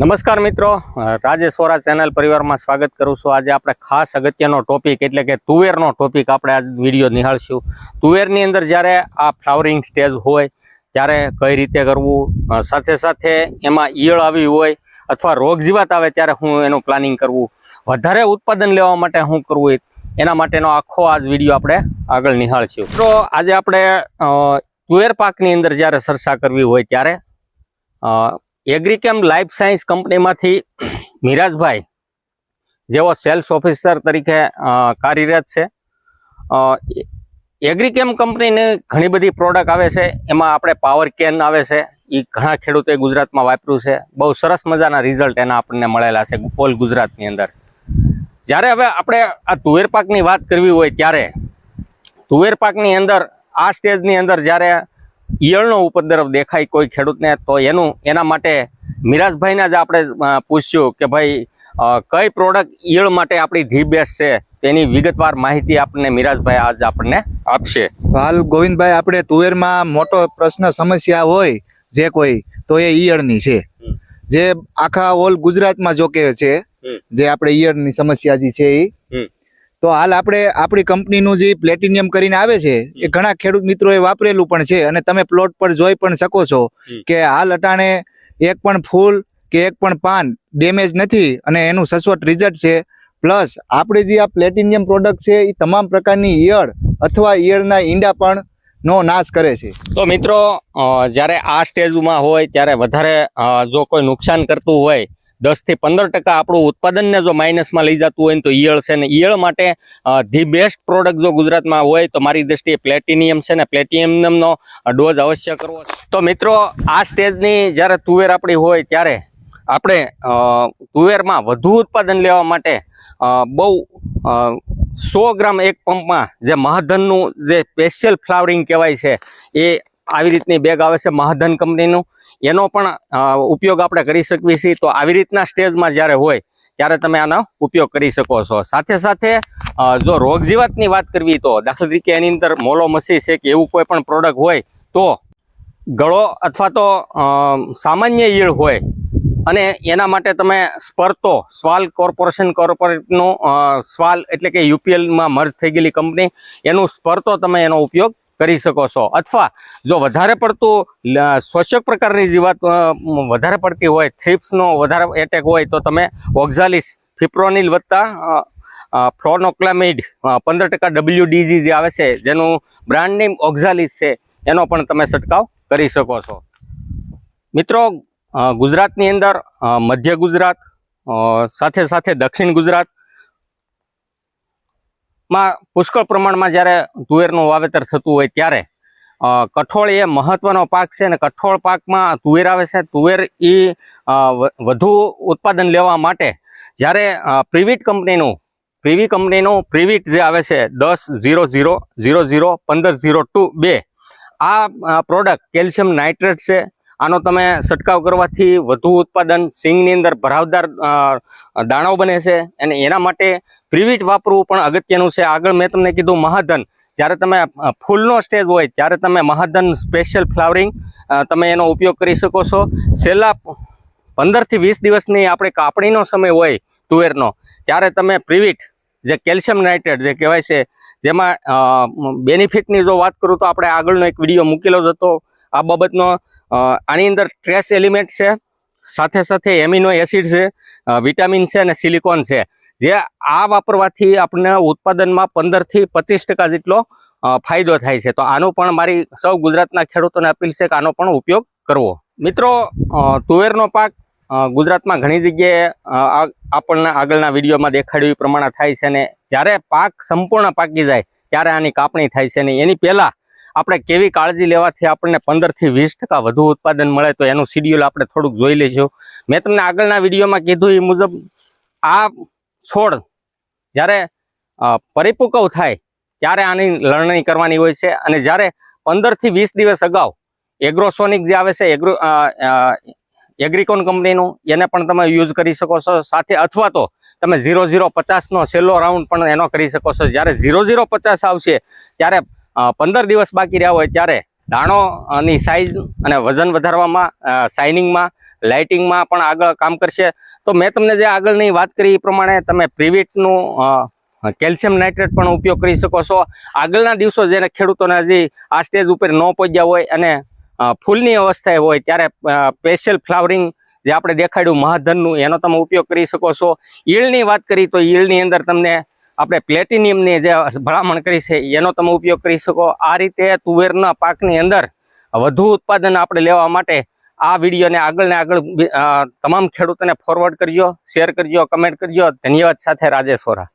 નમસ્કાર મિત્રો, રાજેશ વોરા ચેનલ પરિવારમાં સ્વાગત કરું છું। આજે આપણે ખાસ અગત્યનો ટોપિક એટલે કે તુવેરનો ટોપિક આપણે આ વિડીયો નિહાળશું। તુવેરની અંદર જ્યારે આ ફ્લાવરિંગ સ્ટેજ હોય ત્યારે કઈ રીતે કરવું, સાથે સાથે એમાં ઈયળ આવી હોય અથવા રોગ જીવાત આવે ત્યારે હું એનું પ્લાનિંગ કરવું, વધારે ઉત્પાદન લેવા માટે શું કરવું, એના માટેનો આખો આજ વિડીયો આપણે આગળ નિહાળશું। તો આજે આપણે તુવેર પાકની અંદર જ્યારે ચર્ચા કરવી હોય ત્યારે એગ્રીકેમ લાઈફ સાયન્સ કંપનીમાંથી મિરાજભાઈ જેઓ સેલ્સ ઓફિસર તરીકે કાર્યરત છે। એગ્રીકેમ કંપનીની ઘણી બધી પ્રોડક્ટ આવે છે, એમાં આપણે પાવર કેન આવે છે, એ ઘણા ખેડૂતોએ ગુજરાતમાં વાપર્યું છે, બહુ સરસ મજાના રિઝલ્ટ એના આપણને મળેલા છે ઓલ ગુજરાતની અંદર। જ્યારે હવે આપણે આ તુવેર પાકની વાત કરવી હોય ત્યારે તુવેર પાકની અંદર આ સ્ટેજની અંદર જ્યારે ઈયળનો ઉપદ્રવ દેખાય કોઈ ખેડૂતને તો એના માટે મિરાજભાઈને જ આપણે પૂછ્યું કે ભાઈ કઈ પ્રોડક્ટ ઈયળ માટે આપણી ધી બેસ્ટ છે, તેની વિગતવાર માહિતી આપણને મિરાજભાઈ આજ આપણને આપશે। હાલ ગોવિંદભાઈ, આપણે તુવેરમાં મોટો પ્રશ્ન સમસ્યા હોય જે કોઈ તો એ ઈયળની છે, જે આખા ઓલ ગુજરાતમાં જો કે છે, જે આપણે ઈયળની સમસ્યા જે છે એ તો હાલ આપણે આપણી કંપનીનું જે પ્લેટિનિયમ કરીને આવે છે એ ઘણા ખેડૂત મિત્રોએ વાપરેલું પણ છે અને તમે પ્લોટ પર જોઈ પણ શકો છો કે હાલ અટાણે એક પણ ફૂલ કે એક પણ પાન ડેમેજ નથી અને એનું સચોટ રિઝલ્ટ છે। પ્લસ આપણે જે આ પ્લેટિનિયમ પ્રોડક્ટ છે એ તમામ પ્રકારની ઈયળ અથવા ઈયળના ઈંડા પણ નો નાશ કરે છે। તો મિત્રો, જ્યારે આ સ્ટેજમાં હોય ત્યારે વધારે જો કોઈ નુકસાન કરતું હોય 10 થી 15% આપણું ઉત્પાદનને જો માઇનસમાં લઈ જતું હોય તો ઈયળ છે ને ઈયળ માટે ધી બેસ્ટ પ્રોડક્ટ જો ગુજરાતમાં હોય તો મારી દ્રષ્ટિએ પ્લેટિનિયમ છે ને પ્લેટિનિયમનો ડોઝ અવશ્ય કરવો। તો મિત્રો, આ સ્ટેજની જ્યારે તુવેર આપણી હોય ત્યારે આપણે તુવેરમાં વધુ ઉત્પાદન લેવા માટે બહુ 100 ગ્રામ એક પંપમાં જે મહાધનનું જે સ્પેશિયલ ફ્લાવરિંગ કહેવાય છે એ આવી રીતની બેગ આવે છે મહાધન કંપનીનું, એનો પણ ઉપયોગ આપણે કરી શકીએ છીએ। તો આવી રીતના સ્ટેજમાં જ્યારે હોય ત્યારે તમે આનો ઉપયોગ કરી શકો છો। સાથે સાથે જો રોગ જીવાતની વાત કરવી તો દાખલા તરીકે એની અંદર મોલોમસી છે કે એવું કોઈ પણ પ્રોડક્ટ હોય તો ગળો અથવા તો સામાન્ય ઈયળ હોય અને એના માટે તમે સ્પર્તો સ્વાલ કોર્પોરેટનું સ્વાલ એટલે કે યુપીએલમાં મર્જ થઈ ગયેલી કંપની એનું સ્પર્તો તમે એનો ઉપયોગ કરી શકો છો। અથવા જો વધારે પડતું શોષક પ્રકારની જીવાત વધારે પડતી હોય, થ્રિપ્સનો વધારે એટેક હોય તો તમે ઓક્ઝાલિસ ફિપ્રોનિલ વત્તા ફ્લોનોક્લામિડ 15% WDG જે આવે છે જેનું બ્રાન્ડ નેમ ઓક્ઝાલિસ છે એનો પણ તમે છંટકાવ કરી શકો છો। મિત્રો, ગુજરાતની અંદર મધ્ય ગુજરાત સાથે સાથે દક્ષિણ ગુજરાત માં પુષ્કળ પ્રમાણમાં જ્યારે તુવેરનું વાવેતર થતું હોય ત્યારે કઠોળ એ મહત્વનો પાક છે અને કઠોળ પાકમાં તુવેર આવે છે। તુવેર એ વધુ ઉત્પાદન લેવા માટે જ્યારે પ્રીવી કંપનીનું પ્રીવીટ જે આવે છે 10-00-00-1502 આ પ્રોડક્ટ કેલ્શિયમ નાઇટ્રેટ છે, આનો તમે છંટકાવ કરવાથી વધુ ઉત્પાદન, સિંગની અંદર ભરાવદાર દાણો બને છે અને એના માટે પ્રીવીટ વાપરવું પણ અગત્યનું છે। આગળ મેં તમને કીધું મહાધન, જ્યારે તમે ફૂલનો સ્ટેજ હોય ત્યારે તમે મહાધન સ્પેશિયલ ફ્લાવરિંગ તમે એનો ઉપયોગ કરી શકો છો। છેલ્લા 15 થી 20 દિવસની આપણે કાપણીનો સમય હોય તુવેરનો ત્યારે તમે પ્રીવીટ જે કેલ્શિયમ નાઇટ્રેટ જે કહેવાય છે, જેમાં બેનિફિટની જો વાત કરું તો આપણે આગળનો એક વિડીયો મૂકેલો જ હતો આ બાબતનો। આની અંદર ટ્રેસ એલિમેન્ટ છે, સાથે સાથે એમિનો એસિડ છે, વિટામિન છે અને સિલિકોન છે, જે આ વાપરવાથી આપણને ઉત્પાદનમાં 15 થી 25% જેટલો ફાયદો થાય છે। તો આનો પણ મારી સૌ ગુજરાતના ખેડૂતોને અપીલ છે કે આનો પણ ઉપયોગ કરવો। મિત્રો, તુવેરનો પાક ગુજરાતમાં ઘણી જગ્યાએ આપણને આગળના વિડીયોમાં દેખાડ્યું પ્રમાણે થાય છે અને જ્યારે પાક સંપૂર્ણ પાકી જાય ત્યારે આની કાપણી થાય છે અને એની પહેલાં આપણે કેવી કાળજી લેવાથી આપણને 15 થી 20% વધુ ઉત્પાદન મળે તો એનું શિડ્યુલ આપણે થોડુંક જોઈ લઈશું। મેં તમને આગળના વિડીયોમાં કીધું એ મુજબ આ છોડ જ્યારે પરિપક્વ થાય ત્યારે આની લણણી કરવાની હોય છે અને જ્યારે 15 થી 20 દિવસ અગાઉ એગ્રોસોનિક જે આવે છે એગ્રીકોન કંપનીનું એને પણ તમે યુઝ કરી શકો છો। સાથે અથવા તો તમે 0050નો છેલ્લો રાઉન્ડ પણ એનો કરી શકો છો। જ્યારે 0050 આવશે ત્યારે 15 દિવસ બાકી રહ્યા હોય ત્યારે દાણોની સાઇઝ અને વજન વધારવામાં, શાઇનિંગમાં, લાઇટિંગમાં પણ આગળ કામ કરશે. તો મેં તમને જે આગળની વાત કરી એ પ્રમાણે તમે પ્રિવિટનું કેલ્શિયમ નાઇટ્રેટ પણ ઉપયોગ કરી શકો છો. આગળના દિવસો જેને ખેડૂતોને હજી આ સ્ટેજ ઉપર ન પહોંચ્યા હોય અને ફૂલની અવસ્થાએ હોય ત્યારે સ્પેશિયલ ફ્લાવરિંગ જે આપણે દેખાડ્યું મહાધનનું એનો તમે ઉપયોગ કરી શકો છો. ઈળની વાત કરી તો ઈળની અંદર તમને આપણે પ્લેટિનિયમની જે ભલામણ કરી છે એનો તમે ઉપયોગ કરી શકો. આ રીતે તુવેરના પાકની અંદર વધુ ઉત્પાદન આપણે લેવા માટે આ વિડીયોને આગળ તમામ ખેડૂતોને ફોરવર્ડ કરજો, શેર કરજો, કમેન્ટ કરજો. ધન્યવાદ સાથે રાજેશ વોરા.